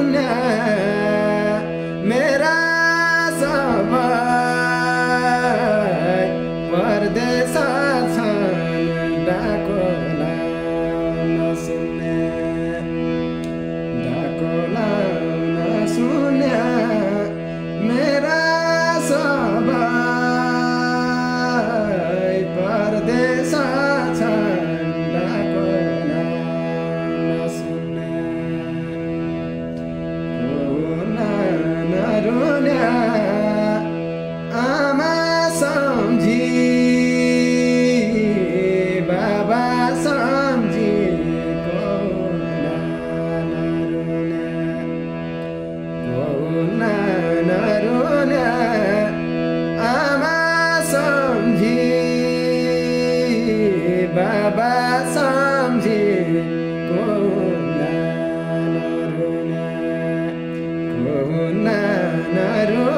नरुन्या मेरा सबै परदेश छन् डाकोला नसुन्या डाकोला नसुन्या मेरा सबै परदेश छन् डाकोला नसुन्या नरुन्या आमा सम्झी बाबा सम्झी नरुन्या आमा सम्झी बाबा सम्झी नरुन्या